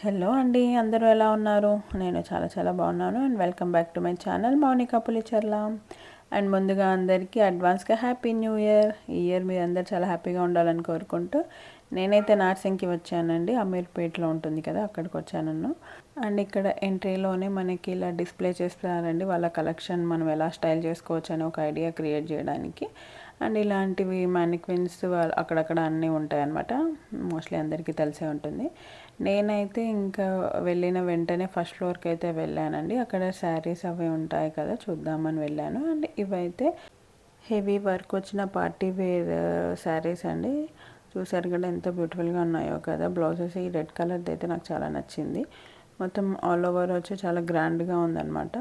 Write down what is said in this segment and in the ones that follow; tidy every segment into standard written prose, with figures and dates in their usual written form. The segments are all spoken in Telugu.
హలో అండి, అందరూ ఎలా ఉన్నారు? నేను చాలా చాలా బాగున్నాను. And welcome back to my channel Mounika Pulicherla. And ముందుగా అందరికీ అడ్వాన్స్గా హ్యాపీ న్యూ ఇయర్. ఈ ఇయర్ మీరు అందరు చాలా హ్యాపీగా ఉండాలని కోరుకుంటూ నేనైతే నార్సింగ్కి వచ్చానండి. అమీర్పేట్లో ఉంటుంది కదా, అక్కడికి వచ్చాను. అండ్ ఇక్కడ ఎంట్రీలోనే మనకి ఇలా డిస్ప్లే చేస్తారండి వాళ్ళ కలెక్షన్, మనం ఎలా స్టైల్ చేసుకోవచ్చు అని ఒక ఐడియా క్రియేట్ చేయడానికి. అండ్ ఇలాంటివి మ్యానిక్విన్స్ అక్కడక్కడ అన్నీ ఉంటాయన్నమాట. మోస్ట్లీ అందరికీ తెలిసే ఉంటుంది. నేనైతే ఇంకా వెళ్ళిన వెంటనే ఫస్ట్ ఫ్లోర్కి అయితే వెళ్ళానండి. అక్కడ శారీస్ అవి ఉంటాయి కదా, చూద్దామని వెళ్ళాను. అండ్ ఇవైతే హెవీ వర్క్ వచ్చిన పార్టీ వేర్ శారీస్ అండి. చూసారు కదా ఎంత బ్యూటిఫుల్గా ఉన్నాయో కదా. బ్లౌజెస్ ఈ రెడ్ కలర్ది అయితే నాకు చాలా నచ్చింది. మొత్తం ఆల్ ఓవర్ వచ్చి చాలా గ్రాండ్గా ఉందన్నమాట.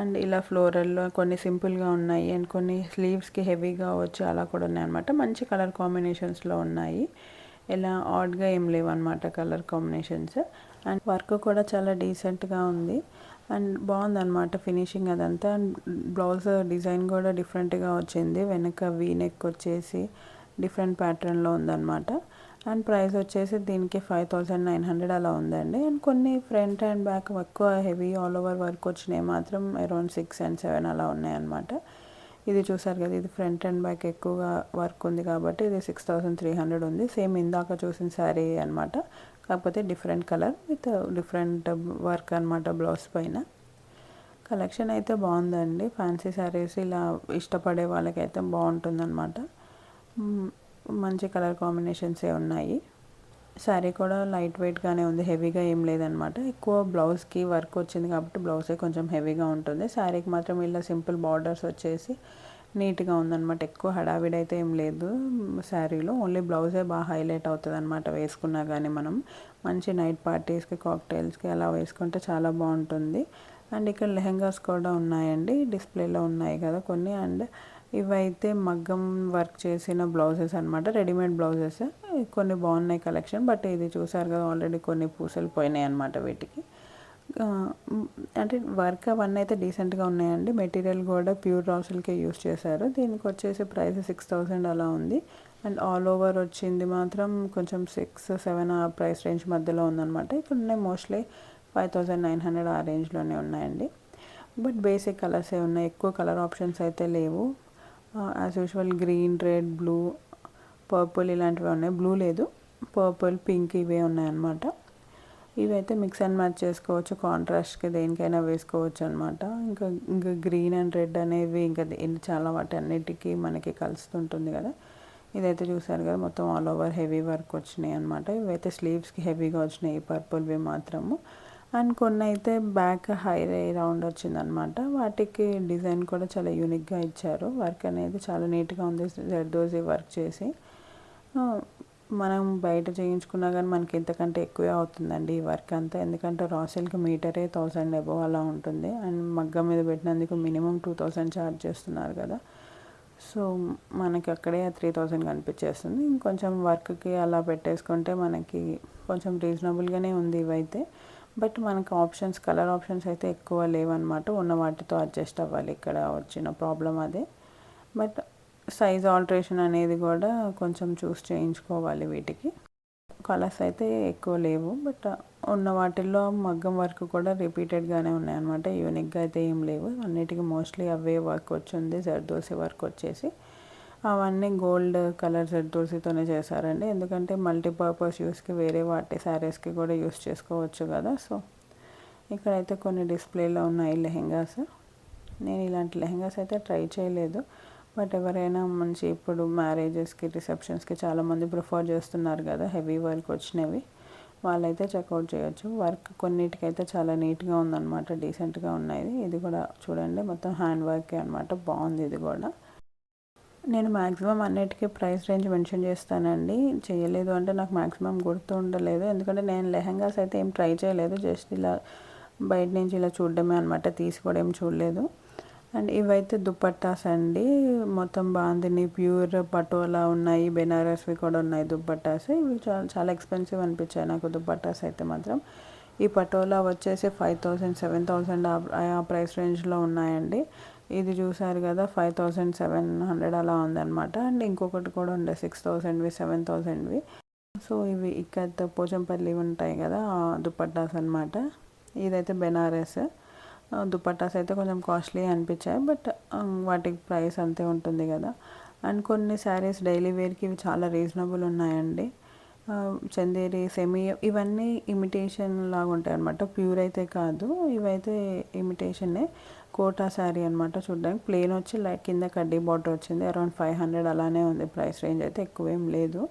అండ్ ఇలా ఫ్లోరల్లో కొన్ని సింపుల్గా ఉన్నాయి, అండ్ కొన్ని స్లీవ్స్కి హెవీగా వచ్చి అలా కూడా ఉన్నాయన్నమాట. మంచి కలర్ కాంబినేషన్స్లో ఉన్నాయి. ఇలా ఆడ్గా ఏం లేవు అనమాట కలర్ కాంబినేషన్స్. అండ్ వర్క్ కూడా చాలా డీసెంట్గా ఉంది అండ్ బాగుందన్నమాట ఫినిషింగ్ అదంతా. అండ్ బ్లౌజ్ డిజైన్ కూడా డిఫరెంట్గా వచ్చింది. వెనక వీ నెక్ వచ్చేసి డిఫరెంట్ ప్యాటర్న్లో ఉందన్నమాట. అండ్ ప్రైస్ వచ్చేసి దీనికి 5900 అలా ఉందండి. అండ్ కొన్ని ఫ్రంట్ అండ్ బ్యాక్ ఎక్కువ హెవీ ఆల్ ఓవర్ వర్క్ వచ్చినాయి మాత్రం అరౌండ్ 6 and 7 అలా ఉన్నాయన్నమాట. ఇది చూసారు కదా, ఇది ఫ్రంట్ అండ్ బ్యాక్ ఎక్కువగా వర్క్ ఉంది కాబట్టి ఇది 6300 ఉంది. సేమ్ ఇందాక చూసిన శారీ అనమాట, కాకపోతే different colour with different work అనమాట బ్లౌజ్ పైన. కలెక్షన్ అయితే బాగుందండి. ఫ్యాన్సీ శారీస్ ఇలా ఇష్టపడే వాళ్ళకైతే బాగుంటుందన్నమాట. మంచి కలర్ కాంబినేషన్సే ఉన్నాయి. శారీ కూడా లైట్ వెయిట్గానే ఉంది, హెవీగా ఏం లేదనమాట. ఎక్కువ బ్లౌజ్కి వర్క్ వచ్చింది కాబట్టి బ్లౌజే కొంచెం హెవీగా ఉంటుంది. శారీకి మాత్రం ఇలా సింపుల్ బార్డర్స్ వచ్చేసి నీట్గా ఉందన్నమాట. ఎక్కువ హడావిడి అయితే ఏం లేదు శారీలో. ఓన్లీ బ్లౌజే బాగా హైలైట్ అవుతుంది అనమాట వేసుకున్నా కానీ. మనం మంచి నైట్ పార్టీస్కి, కాక్టైల్స్కి అలా వేసుకుంటే చాలా బాగుంటుంది. అండ్ ఇక్కడ లెహెంగాస్ కూడా ఉన్నాయండి, డిస్ప్లేలో ఉన్నాయి కదా కొన్ని. అండ్ ఇవైతే మగ్గం వర్క్ చేసిన బ్లౌజెస్ అనమాట, రెడీమేడ్ బ్లౌజెస్. కొన్ని బాగున్నాయి కలెక్షన్. బట్ ఇది చూసారు కదా, ఆల్రెడీ కొన్ని పూసలు పోయినాయి అనమాట వీటికి. అంటే వర్క్ అవన్నీ అయితే డీసెంట్గా ఉన్నాయండి. మెటీరియల్ కూడా ప్యూర్ రా సిల్కే యూస్ చేశారు. దీనికి వచ్చేసి ప్రైస్ 6000 అలా ఉంది. అండ్ ఆల్ ఓవర్ వచ్చింది మాత్రం కొంచెం 6-7 ఆ ప్రైస్ రేంజ్ మధ్యలో ఉందన్నమాట. ఇక్కడ ఉన్నాయి మోస్ట్లీ 5900 ఆ రేంజ్లోనే ఉన్నాయండి. బట్ బేసిక్ కలర్సే ఉన్నాయి, ఎక్కువ కలర్ ఆప్షన్స్ అయితే లేవు. As usual green, red, blue, purple ఇలాంటివి ఉన్నాయి. బ్లూ లేదు, పర్పుల్, పింక్ ఇవే ఉన్నాయన్నమాట. ఇవైతే మిక్స్ అండ్ మ్యాచ్ చేసుకోవచ్చు, కాంట్రాస్ట్కి దేనికైనా వేసుకోవచ్చు అనమాట. ఇంకా గ్రీన్ అండ్ రెడ్ అనేవి ఇంకా చాలా వాటి అన్నిటికీ మనకి కలుస్తుంటుంది కదా. ఇదైతే చూసారు కదా, మొత్తం ఆల్ ఓవర్ హెవీ వర్క్ వచ్చినాయి అనమాట. ఇవైతే స్లీవ్స్కి హెవీగా వచ్చినాయి ఈ పర్పుల్వి మాత్రము. అండ్ కొన్ని అయితే బ్యాక్ హై రౌండ్ వచ్చిందనమాట. వాటికి డిజైన్ కూడా చాలా యూనిక్గా ఇచ్చారు. వర్క్ అనేది చాలా నీట్గా ఉంది, జర్దోజీ వర్క్ చేసి. మనం బయట చేయించుకున్నా కానీ మనకి ఇంతకంటే ఎక్కువే అవుతుందండి ఈ వర్క్ అంతా. ఎందుకంటే రా సిల్క్ మీటరే 1000 అబోవ్ అలా ఉంటుంది. అండ్ మగ్గం మీద పెట్టినందుకు మినిమం 2000 ఛార్జ్ చేస్తున్నారు కదా. సో మనకి అక్కడే 3000 కనిపించేస్తుంది. ఇంకొంచెం వర్క్కి అలా పెట్టేసుకుంటే మనకి కొంచెం రీజనబుల్గానే ఉంది ఇవైతే. బట్ మనకు ఆప్షన్స్, కలర్ ఆప్షన్స్ అయితే ఎక్కువ లేవన్నమాట. ఉన్న వాటితో అడ్జస్ట్ అవ్వాలి, ఇక్కడ వచ్చిన ప్రాబ్లం అదే. బట్ సైజ్ ఆల్టరేషన్ అనేది కూడా కొంచెం చూస్ చేయించుకోవాలి వీటికి. కలర్స్ అయితే ఎక్కువ లేవు, బట్ ఉన్న వాటిల్లో మగ్గం వర్క్ కూడా రిపీటెడ్గానే ఉన్నాయన్నమాట. యూనిక్గా అయితే ఏం లేవు. అన్నిటికీ మోస్ట్లీ అవే వర్క్ వచ్చింది, జర్దోసి వర్క్ వచ్చేసి. అవన్నీ గోల్డ్ కలర్ జర్దోసితోనే చేశారండి. ఎందుకంటే మల్టీపర్పస్ యూస్కి వేరే వాటి శారీస్కి కూడా యూస్ చేసుకోవచ్చు కదా. సో ఇక్కడైతే కొన్ని డిస్ప్లేలో ఉన్నాయి లెహెంగాస్. నేను ఇలాంటి లెహెంగాస్ అయితే ట్రై చేయలేదు. బట్ ఎవరైనా మంచి ఇప్పుడు మ్యారేజెస్కి, రిసెప్షన్స్కి చాలామంది ప్రిఫర్ చేస్తున్నారు కదా హెవీ వర్క్ వచ్చినవి, వాళ్ళైతే చెక్అవుట్ చేయొచ్చు. వర్క్ కొన్నిటికైతే చాలా నీట్గా ఉందన్నమాట, డీసెంట్గా ఉన్నాయి. ఇది కూడా చూడండి, మొత్తం హ్యాండ్ వర్కే అనమాట, బాగుంది ఇది కూడా. నేను మ్యాక్సిమం అన్నిటికీ ప్రైస్ రేంజ్ మెన్షన్ చేస్తానండి. చేయలేదు అంటే నాకు మ్యాక్సిమం గుర్తు ఉండలేదు. ఎందుకంటే నేను లెహెంగాస్ అయితే ఏం ట్రై చేయలేదు, జస్ట్ ఇలా బయట నుంచి ఇలా చూడడమే అనమాట, తీసి కూడా ఏం చూడలేదు. అండ్ ఇవైతే దుపట్టాస్ అండి, మొత్తం బాందిని ప్యూర్ పటోలా ఉన్నాయి, బెనారస్వి కూడా ఉన్నాయి దుపట్టాస్. ఇవి చాలా చాలా ఎక్స్పెన్సివ్ అనిపించాయి నాకు దుపట్టాస్ అయితే మాత్రం. ఈ పటోలా వచ్చేసి 5000-7000 ఆ ప్రైస్ రేంజ్లో ఉన్నాయండి. ఇది చూసారు కదా, 5700 అలా ఉందన్నమాట. అండ్ ఇంకొకటి కూడా ఉండే 6000వి, 7000వి. సో ఇవి ఇక్కడ పోచంపల్లి ఉంటాయి కదా దుపట్టాస్ అనమాట. ఇదైతే బెనారస్. దుపట్టాస్ అయితే కొంచెం కాస్ట్లీ అనిపించాయి, బట్ వాటికి ప్రైస్ అంతే ఉంటుంది కదా. అండ్ కొన్ని శారీస్ డైలీ వేర్కి ఇవి చాలా రీజనబుల్ ఉన్నాయండి. చందేరి సెమీ ఇవన్నీ ఇమిటేషన్ లాగా ఉంటాయి అనమాట, ప్యూర్ అయితే కాదు. ఇవైతే ఇమిటేషనే. కోటా శారీ అనమాట. చూడడానికి ప్లెయిన్ వచ్చి లైక్ కింద కడ్డీ బార్డర్ వచ్చింది. అరౌండ్ 500 అలానే ఉంది. ప్రైస్ రేంజ్ అయితే ఎక్కువేం లేదు.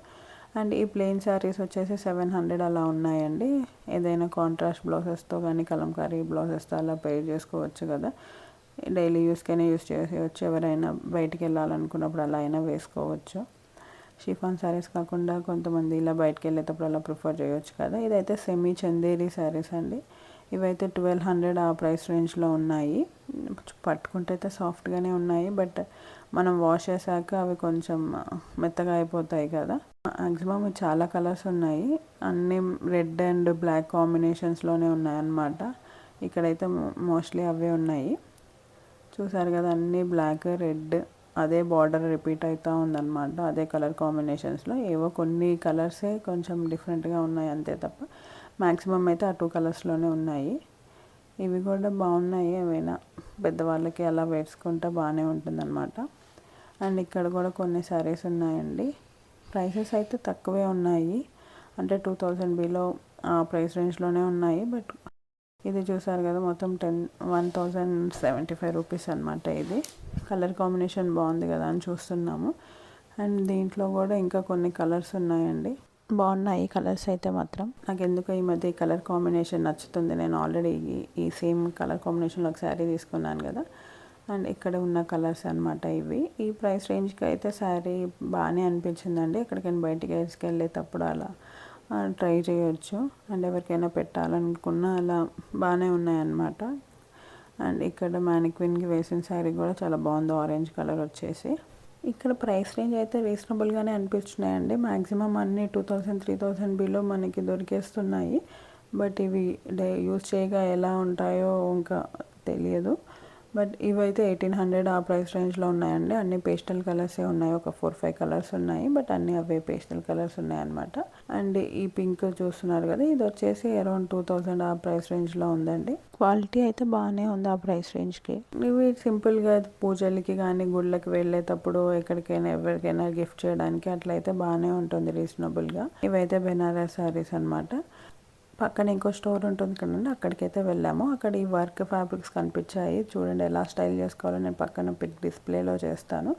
అండ్ ఈ ప్లెయిన్ శారీస్ వచ్చేసి 700 అలా ఉన్నాయండి. ఏదైనా కాంట్రాస్ట్ బ్లౌజెస్తో కానీ కలంకారీ బ్లౌజెస్తో అలా పేర్ చేసుకోవచ్చు కదా. డైలీ యూస్కైనా యూస్ చేసేయచ్చు. ఎవరైనా బయటికి వెళ్ళాలనుకున్నప్పుడు అలా అయినా వేసుకోవచ్చు. షిఫాన్ శారీస్ కాకుండా కొంతమంది ఇలా బయటకు వెళ్ళేటప్పుడు అలా ప్రిఫర్ చేయొచ్చు కదా. ఇదైతే సెమీ చందేరి శారీస్ అండి. ఇవైతే 1200 ఆ ప్రైస్ రేంజ్లో ఉన్నాయి. పట్టుకుంటే అయితే సాఫ్ట్గానే ఉన్నాయి, బట్ మనం వాష్ చేశాక అవి కొంచెం మెత్తగా అయిపోతాయి కదా. మ్యాక్సిమం చాలా కలర్స్ ఉన్నాయి. అన్నీ రెడ్ అండ్ బ్లాక్ కాంబినేషన్స్లోనే ఉన్నాయన్నమాట. ఇక్కడైతే మోస్ట్లీ అవే ఉన్నాయి. చూసారు కదా, అన్నీ బ్లాక్ రెడ్ అదే బార్డర్ రిపీట్ అవుతూ ఉందన్నమాట. అదే కలర్ కాంబినేషన్స్లో ఏవో కొన్ని కలర్సే కొంచెం డిఫరెంట్గా ఉన్నాయి అంతే తప్ప మ్యాక్సిమం అయితే ఆ 2 కలర్స్లోనే ఉన్నాయి. ఇవి కూడా బాగున్నాయి. ఏమైనా పెద్దవాళ్ళకి అలా వేసుకుంటే బాగానే ఉంటుందన్నమాట. అండ్ ఇక్కడ కూడా కొన్ని శారీస్ ఉన్నాయండి. ప్రైసెస్ అయితే తక్కువే ఉన్నాయి, అంటే 2000 బిలో ఆ ప్రైస్ రేంజ్లోనే ఉన్నాయి. బట్ ఇది చూసారు కదా, మొత్తం 1075 రూపీస్ అనమాట. ఇది కలర్ కాంబినేషన్ బాగుంది కదా అని చూస్తున్నాము. అండ్ దీంట్లో కూడా ఇంకా కొన్ని కలర్స్ ఉన్నాయండి. బాగున్నాయి కలర్స్ అయితే మాత్రం. నాకు ఎందుకో ఈ మధ్య ఈ కలర్ కాంబినేషన్ నచ్చుతుంది. నేను ఆల్రెడీ ఈ సేమ్ కలర్ కాంబినేషన్లో ఒక శారీ తీసుకున్నాను కదా. అండ్ ఇక్కడ ఉన్న కలర్స్ అనమాట ఇవి. ఈ ప్రైస్ రేంజ్కి అయితే శారీ బాగానే అనిపించిందండి. ఎక్కడికైనా బయటికి వెళ్ళేటప్పుడు అలా ట్రై చేయొచ్చు. అండ్ ఎవరికైనా పెట్టాలనుకున్నా అలా బాగానే ఉన్నాయన్నమాట. అండ్ ఇక్కడ మ్యానిక్విన్కి వేసిన శారీ కూడా చాలా బాగుంది, ఆరెంజ్ కలర్ వచ్చేసి. ఇక్కడ ప్రైస్ రేంజ్ అయితే రీజనబుల్గానే అనిపిస్తున్నాయండి. మ్యాక్సిమం అన్నీ 2000-3000 బిలో మనకి దొరికేస్తున్నాయి. బట్ ఇవి యూజ్ చేయగా ఎలా ఉంటాయో ఇంకా తెలియదు. బట్ ఇవైతే 1800 ఆ ప్రైస్ రేంజ్లో ఉన్నాయండి. అన్ని పేస్టల్ కలర్సే ఉన్నాయి. ఒక 4-5 కలర్స్ ఉన్నాయి, బట్ అన్నీ అవే పేస్టల్ కలర్స్ ఉన్నాయన్నమాట. అండ్ ఈ పింక్ చూస్తున్నారు కదా, ఇది వచ్చేసి అరౌండ్ 2000 ఆ ప్రైస్ రేంజ్లో ఉందండి. క్వాలిటీ అయితే బాగానే ఉంది ఆ ప్రైస్ రేంజ్కి. ఇవి సింపుల్గా పూజలకి కానీ గుళ్ళకి వెళ్ళేటప్పుడు ఎక్కడికైనా ఎవరికైనా గిఫ్ట్ చేయడానికి అట్లయితే బాగానే ఉంటుంది రీజనబుల్గా. ఇవైతే బెనారస్ శారీస్ అనమాట. పక్కన ఇంకో స్టోర్ ఉంటుంది కదండి, అక్కడికైతే వెళ్ళాము. అక్కడ ఈ వర్క్ ఫ్యాబ్రిక్స్ కనిపించాయి. చూడండి ఎలా స్టైల్ చేసుకోవాలో నేను పక్కన పిక్ డిస్ప్లేలో చేస్తాను.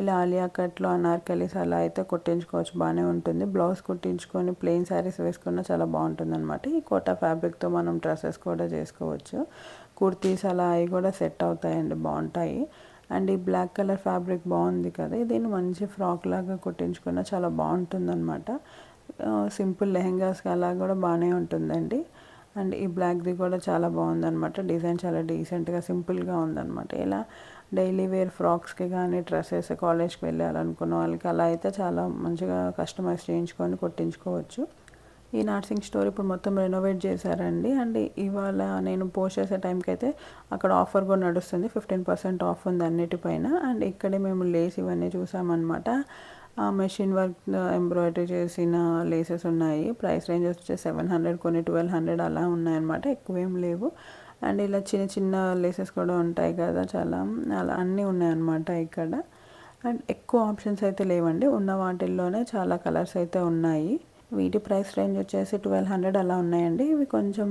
ఇలా ఆలియా కట్లో అనార్కలీస్ అలా అయితే కుట్టించుకోవచ్చు, బాగానే ఉంటుంది. బ్లౌజ్ కుట్టించుకొని ప్లెయిన్ శారీస్ వేసుకున్నా చాలా బాగుంటుంది అనమాట. ఈ కోటా ఫ్యాబ్రిక్తో మనం డ్రెస్సెస్ కూడా చేసుకోవచ్చు. కుర్తీస్ అలా అవి కూడా సెట్ అవుతాయండి, బాగుంటాయి. అండ్ ఈ బ్లాక్ కలర్ ఫ్యాబ్రిక్ బాగుంది కదా, దీన్ని మంచి ఫ్రాక్ లాగా కుట్టించుకున్నా చాలా బాగుంటుంది అనమాట. సింపుల్ లెహెంగాస్కి అలా కూడా బాగానే ఉంటుందండి. అండ్ ఈ బ్లాక్ది కూడా చాలా బాగుందన్నమాట. డిజైన్ చాలా డీసెంట్గా సింపుల్గా ఉందన్నమాట. ఇలా డైలీ వేర్ ఫ్రాక్స్కి కానీ డ్రెస్సెస్ కాలేజ్కి వెళ్ళాలనుకున్న వాళ్ళకి అలా అయితే చాలా మంచిగా కస్టమైజ్ చేయించుకొని కుట్టించుకోవచ్చు. ఈ నర్సింగ్ స్టోర్ ఇప్పుడు మొత్తం రెనోవేట్ చేశారండి. అండ్ ఇవాళ నేను పోస్ట్ చేసే టైంకి అయితే అక్కడ ఆఫర్ కూడా నడుస్తుంది, 15% ఆఫ్ ఉంది అన్నిటిపైన. అండ్ ఇక్కడే మేము లేస్ ఇవన్నీ చూసామన్నమాట. మెషిన్ వర్క్ ఎంబ్రాయిడరీ చేసిన లేసెస్ ఉన్నాయి. ప్రైస్ రేంజ్ వచ్చి 700, కొన్ని 1200 అలా ఉన్నాయన్నమాట, ఎక్కువేం లేవు. అండ్ ఇలా చిన్న చిన్న లేసెస్ కూడా ఉంటాయి కదా, చాలా అలా అన్నీ ఉన్నాయన్నమాట ఇక్కడ. అండ్ ఎక్కువ ఆప్షన్స్ అయితే లేవండి, ఉన్న వాటిల్లోనే చాలా కలర్స్ అయితే ఉన్నాయి. వీటి ప్రైస్ రేంజ్ వచ్చేసి 1200 అలా ఉన్నాయండి. ఇవి కొంచెం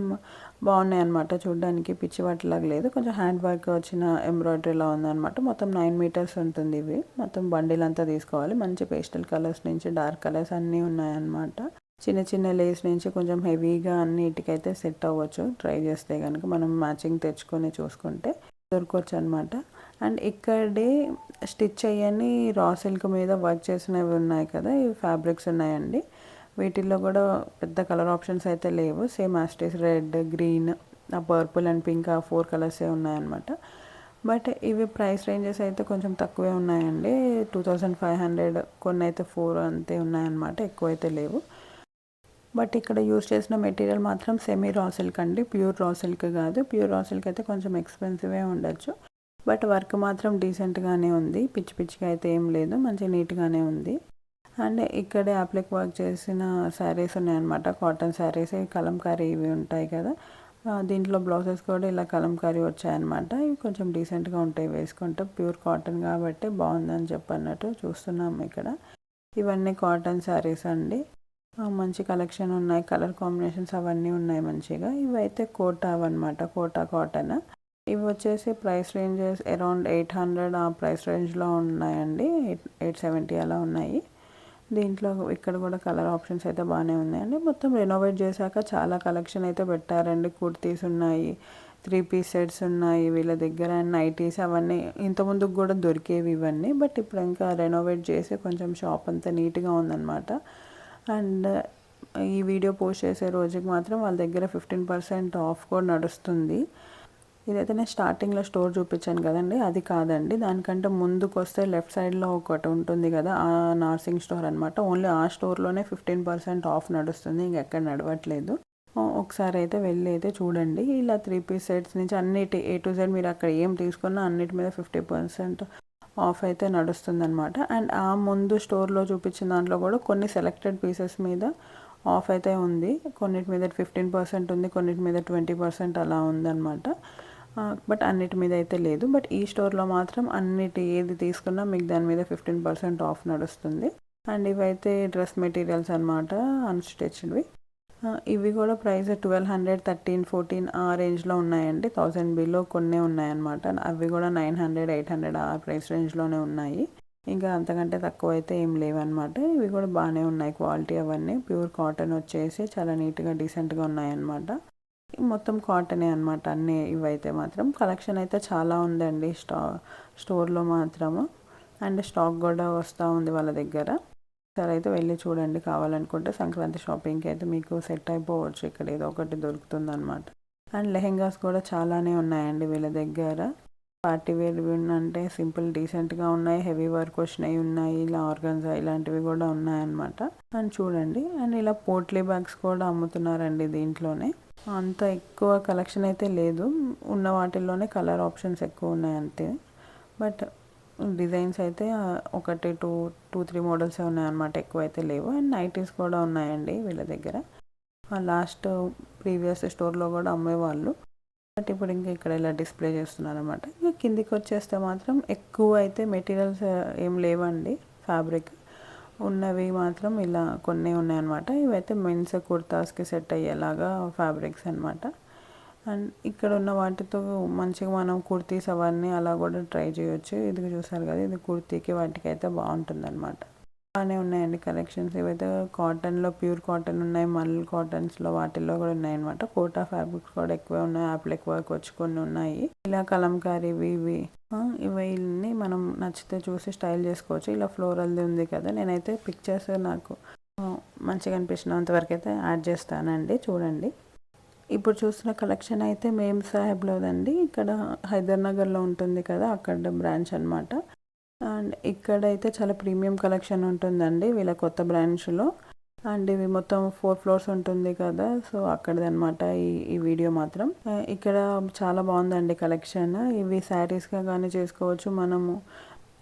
బాగున్నాయి అనమాట, చూడడానికి పిచ్చి వాటిలాగా లేదు, కొంచెం హ్యాండ్ వర్క్ వచ్చిన ఎంబ్రాయిడరీలా ఉందన్నమాట. మొత్తం 9 మీటర్స్ ఉంటుంది. ఇవి మొత్తం బండిల్ అంతా తీసుకోవాలి. మంచి పేస్టల్ కలర్స్ నుంచి డార్క్ కలర్స్ అన్నీ ఉన్నాయన్నమాట. చిన్న చిన్న లేస్ నుంచి కొంచెం హెవీగా అన్నిటికైతే సెట్ అవ్వచ్చు. ట్రై చేస్తే కనుక మనం మ్యాచింగ్ తెచ్చుకొని చూసుకుంటే దొరకవచ్చు అనమాట. అండ్ ఇక్కడే స్టిచ్ అయ్యని రా సిల్క్ మీద వర్క్ చేసినవి ఉన్నాయి కదా, ఇవి ఫ్యాబ్రిక్స్ ఉన్నాయండి. వీటిల్లో కూడా పెద్ద కలర్ ఆప్షన్స్ అయితే లేవు. Same as these red, green, purple and pink ఆ 4 కలర్సే ఉన్నాయన్నమాట. బట్ ఇవి ప్రైస్ రేంజెస్ అయితే కొంచెం తక్కువే ఉన్నాయండి. 2500, కొన్ని అయితే 4 అంతే ఉన్నాయన్నమాట, ఎక్కువైతే లేవు. బట్ ఇక్కడ యూజ్ చేసిన మెటీరియల్ మాత్రం సెమీ రా సిల్క్ అండి, ప్యూర్ రా సిల్క్ కాదు. ప్యూర్ రా సిల్క్ అయితే కొంచెం ఎక్స్పెన్సివే ఉండొచ్చు, బట్ వర్క్ మాత్రం డీసెంట్గానే ఉంది. పిచ్చి పిచ్చిగా అయితే ఏం లేదు, మంచి నీట్గానే ఉంది. అండ్ ఇక్కడే అప్లిక్ వర్క్ చేసిన శారీస్ ఉన్నాయన్నమాట. కాటన్ శారీస్, కలంకారీ ఇవి ఉంటాయి కదా, దీంట్లో బ్లౌజెస్ కూడా ఇలా కలంకారీ వచ్చాయన్నమాట. ఇవి కొంచెం డీసెంట్గా ఉంటాయి వేసుకుంటే, ప్యూర్ కాటన్ కాబట్టి బాగుందని చెప్పన్నట్టు చూస్తున్నాము ఇక్కడ. ఇవన్నీ కాటన్ శారీస్ అండి. మంచి కలెక్షన్ ఉన్నాయి, కలర్ కాంబినేషన్స్ అవన్నీ ఉన్నాయి మంచిగా. ఇవైతే కోటా అనమాట, కోటా కాటన్. ఇవి వచ్చేసి ప్రైస్ రేంజెస్ అరౌండ్ 800 ఆ ప్రైస్ రేంజ్లో ఉన్నాయండి. 870 అలా ఉన్నాయి. దీంట్లో ఇక్కడ కూడా కలర్ ఆప్షన్స్ అయితే బాగానే ఉన్నాయండి. మొత్తం రెనోవేట్ చేశాక చాలా కలెక్షన్ అయితే పెట్టారండి. కుర్తీస్ ఉన్నాయి, 3 పీస్ సెట్స్ ఉన్నాయి వీళ్ళ దగ్గర, అండ్ నైటీస్ అవన్నీ ఇంతకుముందుకు కూడా దొరికేవి ఇవన్నీ. బట్ ఇప్పుడు ఇంకా రెనోవేట్ చేసి కొంచెం షాప్ అంతా నీట్గా ఉందన్నమాట. అండ్ ఈ వీడియో పోస్ట్ చేసే రోజుకి మాత్రం వాళ్ళ దగ్గర 15% ఆఫ్ కూడా నడుస్తుంది. ఇదైతే నేను స్టార్టింగ్లో స్టోర్ చూపించాను కదండి, అది కాదండి. దానికంటే ముందుకు వస్తే లెఫ్ట్ సైడ్లో ఒకటి ఉంటుంది కదా, ఆ నర్సింగ్ స్టోర్ అనమాట. ఓన్లీ ఆ స్టోర్లోనే 15% ఆఫ్ నడుస్తుంది, ఇంకెక్కడ నడవట్లేదు. ఒకసారి అయితే వెళ్ళి అయితే చూడండి. ఇలా 3 పీస్ సెట్స్ నుంచి అన్నిటి A to Z మీరు అక్కడ ఏం తీసుకున్నా అన్నిటి మీద 50% ఆఫ్ అయితే నడుస్తుంది అనమాట. అండ్ ఆ ముందు స్టోర్లో చూపించిన దాంట్లో కూడా కొన్ని సెలెక్టెడ్ పీసెస్ మీద ఆఫ్ అయితే ఉంది. కొన్నిటి మీద 15% ఉంది, కొన్నిటి మీద 20% అలా ఉందన్నమాట. బట్ అన్నిటి మీద అయితే లేదు. బట్ ఈ స్టోర్లో మాత్రం అన్నిటి ఏది తీసుకున్నా మీకు దాని మీద 15% ఆఫ్ నడుస్తుంది. అండ్ ఇవైతే డ్రెస్ మెటీరియల్స్ అనమాట, అన్స్టిచ్డ్వి. ఇవి కూడా ప్రైస్ 1200, 13, 14 ఆ రేంజ్లో ఉన్నాయండి. 1000 బిలో కొన్ని ఉన్నాయన్నమాట. అవి కూడా 900, 800 ఆ ప్రైస్ రేంజ్లోనే ఉన్నాయి. ఇంకా అంతకంటే తక్కువ అయితే ఏం లేవన్నమాట. ఇవి కూడా బాగానే ఉన్నాయి, క్వాలిటీ అవన్నీ ప్యూర్ కాటన్ వచ్చేసి చాలా నీట్గా డీసెంట్గా ఉన్నాయన్నమాట. మొత్తం కాటనే అనమాట అన్నీ. ఇవైతే మాత్రం కలెక్షన్ అయితే చాలా ఉందండి స్టోర్లో మాత్రము. అండ్ స్టాక్ కూడా వస్తూ ఉంది వాళ్ళ దగ్గర. సరే అయితే వెళ్ళి చూడండి, కావాలనుకుంటే సంక్రాంతి షాపింగ్కి అయితే మీకు సెట్ అయిపోవచ్చు. ఇక్కడ ఏదో ఒకటి దొరుకుతుంది అనమాట. అండ్ లెహెంగాస్ కూడా చాలానే ఉన్నాయండి వీళ్ళ దగ్గర. పార్టీ వేర్ అంటే సింపుల్ డీసెంట్గా ఉన్నాయి, హెవీ వర్క్ వచ్చినాయి ఉన్నాయి, ఇలా ఆర్గన్జా ఇలాంటివి కూడా ఉన్నాయన్నమాట. అండ్ చూడండి. అండ్ ఇలా పోట్లీ బ్యాగ్స్ కూడా అమ్ముతున్నారండి దీంట్లోనే. అంత ఎక్కువ కలెక్షన్ అయితే లేదు, ఉన్న వాటిల్లోనే కలర్ ఆప్షన్స్ ఎక్కువ ఉన్నాయి అంతే. బట్ డిజైన్స్ అయితే ఒకటి 2-3 మోడల్స్ ఉన్నాయన్నమాట, ఎక్కువ అయితే లేవు. అండ్ నైటీస్ కూడా ఉన్నాయండి వీళ్ళ దగ్గర. లాస్ట్ ప్రీవియస్ స్టోర్లో కూడా అమ్మేవాళ్ళు, బట్ ఇప్పుడు ఇంకా ఇక్కడ ఇలా డిస్ప్లే చేస్తున్నారు అనమాట. ఇంకా కిందికి వచ్చేస్తే మాత్రం ఎక్కువ అయితే మెటీరియల్స్ ఏం లేవండి. ఫ్యాబ్రిక్ ఉన్నవి మాత్రం ఇలా కొన్ని ఉన్నాయన్నమాట. ఇవైతే మెన్స్ కుర్తాస్కి సెట్ అయ్యేలాగా ఫ్యాబ్రిక్స్ అనమాట. అండ్ ఇక్కడ ఉన్న వాటితో మంచిగా మనం కుర్తీస్ అవన్నీ అలా కూడా ట్రై చేయొచ్చు. ఇది చూసారు కదా, ఇది కుర్తీకి వాటికి అయితే బాగుంటుంది అనమాట. బాగానే ఉన్నాయండి కలెక్షన్స్. ఇవైతే కాటన్లో ప్యూర్ కాటన్ ఉన్నాయి, మల్ కాటన్స్లో వాటిల్లో కూడా ఉన్నాయన్నమాట. కోటా ఫ్యాబ్రిక్స్ కూడా ఎక్కువ ఉన్నాయి, అప్లిక్ వర్క్ వచ్చి కొన్ని ఉన్నాయి. ఇలా కలంకారీ ఇవి ఇవన్నీ మనం నచ్చితే చూసి స్టైల్ చేసుకోవచ్చు. ఇలా ఫ్లోరల్ది ఉంది కదా, నేనైతే పిక్చర్స్ నాకు మంచిగా అనిపించినంత వరకు అయితే యాడ్ చేస్తానండి, చూడండి. ఇప్పుడు చూస్తున్న కలెక్షన్ అయితే మేం సాహెబ్లోదండి. ఇక్కడ హైదర్నగర్లో ఉంటుంది కదా, అక్కడ బ్రాంచ్ అనమాట. అండ్ ఇక్కడైతే చాలా ప్రీమియం కలెక్షన్ ఉంటుందండి వీళ్ళ కొత్త బ్రాంచ్లో. అండ్ ఇవి మొత్తం 4 floors ఉంటుంది కదా, సో అక్కడిది అనమాట ఈ వీడియో మాత్రం. ఇక్కడ చాలా బాగుందండి కలెక్షన్. ఇవి శారీస్గా కానీ చేసుకోవచ్చు, మనము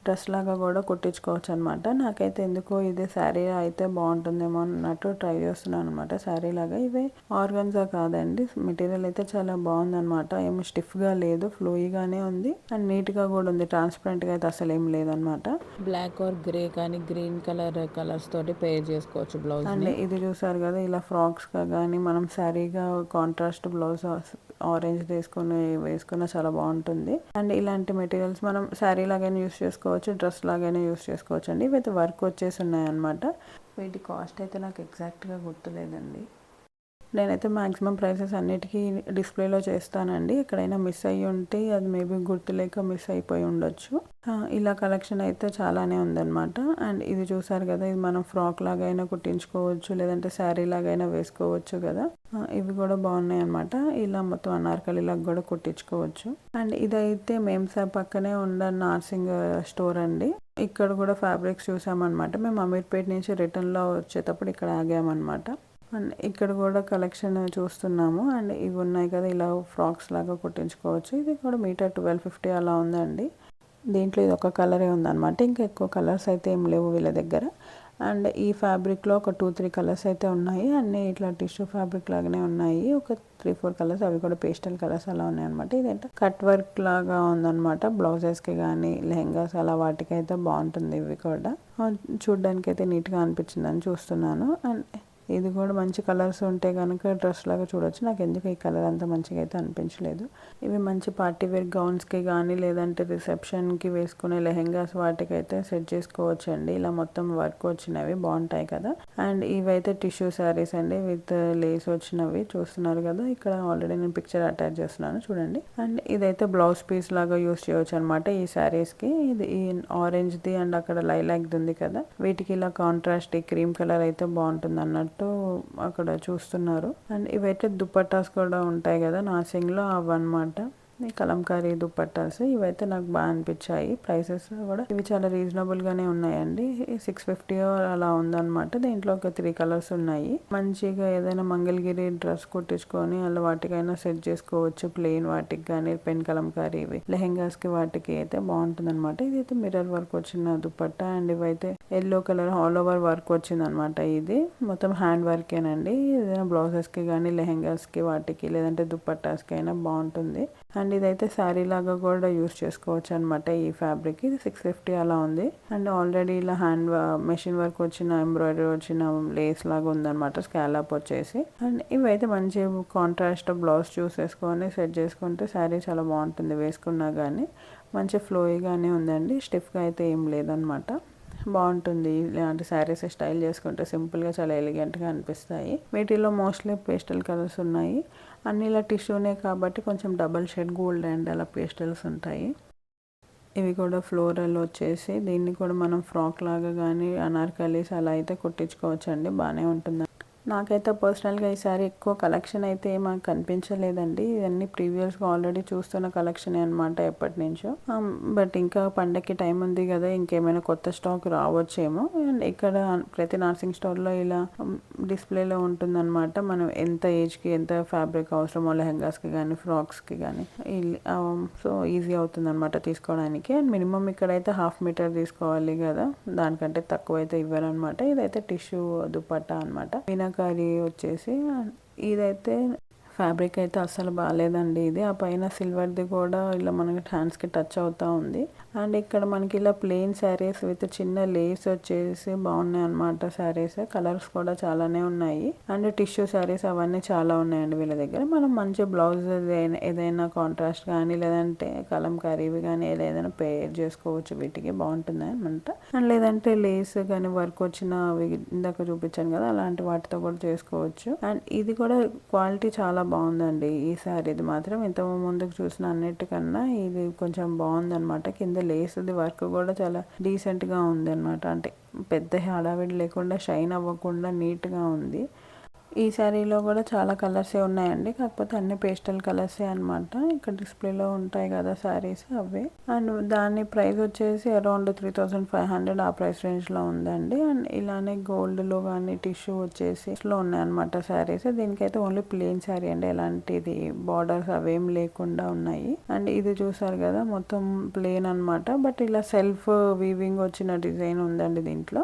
డ్రెస్ లాగా కూడా కుట్టించుకోవచ్చు అనమాట. నాకైతే ఎందుకో ఇది శారీ అయితే బాగుంటుందేమో అన్నట్టు ట్రై చేస్తున్నాను అనమాట. శారీ లాగా ఇవే ఆర్గన్జా కాదండి, మెటీరియల్ అయితే చాలా బాగుందనమాట. ఏమి స్టిఫ్గా లేదు, ఫ్లోయిగానే ఉంది అండ్ నీట్గా కూడా ఉంది. ట్రాన్స్పరెంట్గా అయితే అసలు ఏం లేదనమాట. బ్లాక్ ఆర్ గ్రే కానీ గ్రీన్ కలర్స్ తోటి పేర్ చేసుకోవచ్చు బ్లౌజ్. అండ్ ఇది చూసారు కదా, ఇలా ఫ్రాక్స్గా కానీ మనం శారీగా కాంట్రాస్ట్ బ్లౌజ్ ఆరెంజ్ వేసుకున్న చాలా బాగుంటుంది. అండ్ ఇలాంటి మెటీరియల్స్ మనం శారీ లాగానే యూస్ చేసుకోవచ్చు, డ్రెస్ లాగానే యూస్ చేసుకోవచ్చు అండి. ఇవైతే వర్క్ వచ్చేసి ఉన్నాయన్నమాట. వీటి కాస్ట్ అయితే నాకు ఎగ్జాక్ట్గా గుర్తులేదండి. నేనైతే మ్యాక్సిమం ప్రైసెస్ అన్నిటికీ డిస్ప్లేలో చేస్తానండి. ఎక్కడైనా మిస్ అయ్యి ఉంటే అది మేబీ గుర్తులేక మిస్ అయిపోయి ఉండొచ్చు. ఇలా కలెక్షన్ అయితే చాలానే ఉందన్నమాట. అండ్ ఇది చూసారు కదా, ఇది మనం ఫ్రాక్ లాగైనా కుట్టించుకోవచ్చు, లేదంటే శారీ లాగైనా వేసుకోవచ్చు కదా. ఇవి కూడా బాగున్నాయి అనమాట. ఇలా మొత్తం అనార్కలిలాగా కూడా కుట్టించుకోవచ్చు. అండ్ ఇదైతే మేమ్సా పక్కనే ఉన్న నార్సింగ్ స్టోర్ అండి. ఇక్కడ కూడా ఫ్యాబ్రిక్స్ చూసామన్నమాట. మేము అమీర్పేట నుంచి రిటర్న్లో వచ్చేటప్పుడు ఇక్కడ ఆగామన్నమాట. అండ్ ఇక్కడ కూడా కలెక్షన్ చూస్తున్నాము. అండ్ ఇవి ఉన్నాయి కదా, ఇలా ఫ్రాక్స్ లాగా కుట్టించుకోవచ్చు. ఇది కూడా మీటర్ 1250 అలా ఉందండి. దీంట్లో ఇది ఒక కలరే ఉందన్నమాట, ఇంకా ఎక్కువ కలర్స్ అయితే ఏం లేవు వీళ్ళ దగ్గర. అండ్ ఈ ఫ్యాబ్రిక్లో ఒక 2-3 కలర్స్ అయితే ఉన్నాయి. అన్నీ ఇట్లా టిష్యూ ఫ్యాబ్రిక్ లాగానే ఉన్నాయి. ఒక 3-4 కలర్స్, అవి కూడా పేస్టల్ కలర్స్ అలా ఉన్నాయన్నమాట. ఇదేంటే కట్ వర్క్ లాగా ఉందన్నమాట. బ్లౌజెస్కి కానీ లెహెంగాస్ అలా వాటికి అయితే బాగుంటుంది. ఇవి కూడా చూడ్డానికి అయితే నీట్గా అనిపించిందని చూస్తున్నాను. అండ్ ఇది కూడా మంచి కలర్స్ ఉంటే కనుక డ్రెస్ లాగా చూడొచ్చు. నాకు ఎందుకు ఈ కలర్ అంత మంచిగా అయితే అనిపించలేదు. ఇవి మంచి పార్టీ వేర్ గౌన్స్కి కానీ లేదంటే రిసెప్షన్కి వేసుకునే లెహెంగాస్ వాటికైతే సెట్ చేసుకోవచ్చు అండి. ఇలా మొత్తం వర్క్ వచ్చినవి బాగుంటాయి కదా. అండ్ ఇవైతే టిష్యూ శారీస్ అండి విత్ లేస్ వచ్చినవి చూస్తున్నారు కదా. ఇక్కడ ఆల్రెడీ నేను పిక్చర్ అటాచ్ చేస్తున్నాను చూడండి. అండ్ ఇదైతే బ్లౌజ్ పీస్ లాగా యూస్ చేయవచ్చు అనమాట ఈ శారీస్కి. ఇది ఈ ఆరెంజ్ది అండ్ అక్కడ లైలాక్ది ఉంది కదా, వీటికి ఇలా కాంట్రాస్ట్ క్రీమ్ కలర్ అయితే బాగుంటుంది అన్నట్టు అక్కడ చూస్తున్నారు. అండ్ ఇవైతే దుపట్టాస్ కూడా ఉంటాయి కదా నాసింగ్లో, అవన్నమాట కలంకారీ దుపట్టాస్. ఇవైతే నాకు బాగా అనిపించాయి. ప్రైసెస్ కూడా ఇవి చాలా రీజనబుల్గానే ఉన్నాయండి. 650 అలా ఉందన్నమాట. దీంట్లో ఒక 3 కలర్స్ ఉన్నాయి. మంచిగా ఏదైనా మంగళగిరి డ్రెస్ కుట్టించుకొని అలా వాటికైనా సెట్ చేసుకోవచ్చు. ప్లెయిన్ వాటికి కానీ పెన్ కలంకారీ ఇవి లెహెంగాస్కి వాటికి అయితే బాగుంటుంది అనమాట. ఇదైతే మిర్రర్ వర్క్ వచ్చిన దుపట్టా. అండ్ ఇవైతే yellow colour all over work వచ్చింది అనమాట. ఇది మొత్తం హ్యాండ్ వర్కేనండి. ఏదైనా బ్లౌజెస్కి కానీ లెహెంగాస్కి వాటికి లేదంటే దుపట్టాస్కి అయినా బాగుంటుంది. అండ్ ఇదైతే శారీ లాగా కూడా యూస్ చేసుకోవచ్చు అనమాట. ఈ ఫ్యాబ్రిక్ ఇది 650 అలా ఉంది. అండ్ ఆల్రెడీ ఇలా మెషిన్ వర్క్ వచ్చిన ఎంబ్రాయిడరీ వచ్చిన లేస్ లాగా ఉందన్నమాట, స్కాలప్ వచ్చేసి. అండ్ ఇవైతే మంచి కాంట్రాస్ట్ బ్లౌజ్ చూసేసుకొని సెట్ చేసుకుంటే శారీ చాలా బాగుంటుంది వేసుకున్నా కానీ. మంచి ఫ్లోయిగానే ఉందండి, స్టిఫ్గా అయితే ఏం లేదనమాట. బాగుంటుంది. ఇలాంటి శారీస్ స్టైల్ చేసుకుంటే సింపుల్గా చాలా ఎలిగెంట్గా అనిపిస్తాయి. వీటిలో మోస్ట్లీ పేస్టల్ కలర్స్ ఉన్నాయి. అన్ని ఇలా టిష్యూనే కాబట్టి కొంచెం డబల్ షేడ్ గోల్డ్ అండ్ అలా పేస్టల్స్ ఉంటాయి. ఇవి కూడా ఫ్లోరల్ వచ్చేసి దీన్ని కూడా మనం ఫ్రాక్ లాగా కానీ అనార్కలీస్ అలా అయితే కుట్టించుకోవచ్చు అండి, బాగానే ఉంటుంది. నాకైతే పర్సనల్గా ఈసారి ఎక్కువ కలెక్షన్ అయితే మాకు కనిపించలేదండి. ఇవన్నీ ప్రీవియస్గా ఆల్రెడీ చూస్తున్న కలెక్షనే అనమాట ఎప్పటి నుంచో. బట్ ఇంకా పండగకి టైం ఉంది కదా, ఇంకేమైనా కొత్త స్టాక్ రావచ్చేమో. అండ్ ఇక్కడ ప్రతి నర్సింగ్ స్టోర్లో ఇలా డిస్ప్లేలో ఉంటుందన్నమాట. మనం ఎంత ఏజ్కి ఎంత ఫ్యాబ్రిక్ అవసరమో లెహెంగాస్కి కానీ ఫ్రాక్స్కి కానీ సో ఈజీ అవుతుంది అనమాట తీసుకోవడానికి. అండ్ మినిమం ఇక్కడైతే 1/2 మీటర్ తీసుకోవాలి కదా, దానికంటే తక్కువ అయితే ఇవ్వాలన్నమాట. ఇదైతే టిష్యూ దుపట్టా అనమాట. మీనాకారి వచ్చేసి ఇదైతే ఫ్యాబ్రిక్ అయితే అస్సలు బాగాలేదండి. ఇది ఆ పైన సిల్వర్ది కూడా ఇలా మనకి హ్యాండ్స్కి టచ్ అవుతూ ఉంది. అండ్ ఇక్కడ మనకి ఇలా ప్లెయిన్ శారీస్ విత్ చిన్న లేస్ వచ్చేసి బాగున్నాయి అనమాట. శారీస్ కలర్స్ కూడా చాలానే ఉన్నాయి. అండ్ టిష్యూ శారీస్ అవన్నీ చాలా ఉన్నాయండి వీళ్ళ దగ్గర. మనం మంచి బ్లౌజ్ ఏదైనా కాంట్రాస్ట్ కానీ లేదంటే కలంకారీవి కానీ ఏదైనా పేర్ చేసుకోవచ్చు, వీటికి బాగుంటుంది అనమాట. అండ్ లేదంటే లేస్ కానీ వర్క్ వచ్చిన ఇందాక చూపించాను కదా అలాంటి వాటితో కూడా చేసుకోవచ్చు. అండ్ ఇది కూడా క్వాలిటీ చాలా బాగుందండి ఈ శారీది మాత్రం. ఇంత ముందుకు చూసిన అన్నిటికన్నా ఇది కొంచెం బాగుందన్నమాట. కింద లేస్ది వర్క్ కూడా చాలా డీసెంట్గా ఉంది అనమాట. అంటే పెద్ద హడావిడి లేకుండా షైన్ అవ్వకుండా నీట్గా ఉంది. ఈ శారీలో కూడా చాలా కలర్సే ఉన్నాయండి, కాకపోతే అన్ని పేస్టల్ కలర్సే అనమాట. ఇక్కడ డిస్ప్లేలో ఉంటాయి కదా శారీస్ అవే. అండ్ దాని ప్రైస్ వచ్చేసి అరౌండ్ 3500 ఆ ప్రైస్ రేంజ్లో ఉందండి. అండ్ ఇలానే గోల్డ్లో కానీ టిష్యూ వచ్చేసి లో ఉన్నాయన్నమాట శారీస్. దీనికైతే ఓన్లీ ప్లెయిన్ శారీ అండి, ఎలాంటిది బార్డర్స్ అవేం లేకుండా ఉన్నాయి. అండ్ ఇది చూసారు కదా మొత్తం ప్లెయిన్ అనమాట. బట్ ఇలా సెల్ఫ్ వీవింగ్ వచ్చిన డిజైన్ ఉందండి దీంట్లో.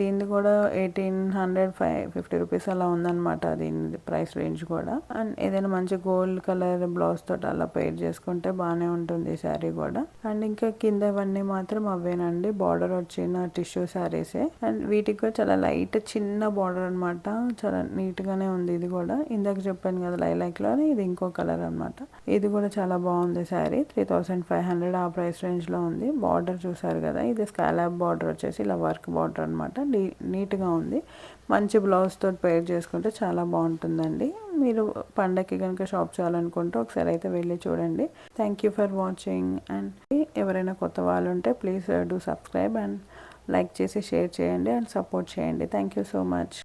దీనిది కూడా 1850 రూపీస్ అలా ఉందన్నమాట దీని ప్రైస్ రేంజ్ కూడా. అండ్ ఏదైనా మంచి గోల్డ్ కలర్ బ్లౌజ్ తోటి అలా పేర్ చేసుకుంటే బాగానే ఉంటుంది ఈ శారీ కూడా. అండ్ ఇంకా కింద ఇవన్నీ మాత్రం అవేనండి, బార్డర్ వచ్చిన టిష్యూ శారీసే. అండ్ వీటికి కూడా చాలా లైట్ చిన్న బార్డర్ అనమాట, చాలా నీట్ గానే ఉంది. ఇది కూడా ఇందాక చెప్పాను కదా లైలాక్ లో, ఇది ఇంకో కలర్ అనమాట. ఇది కూడా చాలా బాగుంది శారీ. 3500 ఆ ప్రైస్ రేంజ్ లో ఉంది. బార్డర్ చూసారు కదా, ఇది స్కాలప్ బార్డర్ వచ్చేసి ఇలా వర్క్ బార్డర్ అనమాట. నీట్ గా ఉంది. మంచి బ్లౌజ్ తోటి పేర్ చేసుకుంటే చాలా బాగుంటుందండి. మీరు పండగకి కనుక షాప్ చేయాలనుకుంటే ఒకసారి అయితే వెళ్ళి చూడండి. Thank you for watching. And ఎవరైనా కొత్త వాళ్ళు ఉంటే please do subscribe and like చేసి షేర్ చేయండి అండ్ సపోర్ట్ చేయండి. Thank you so much.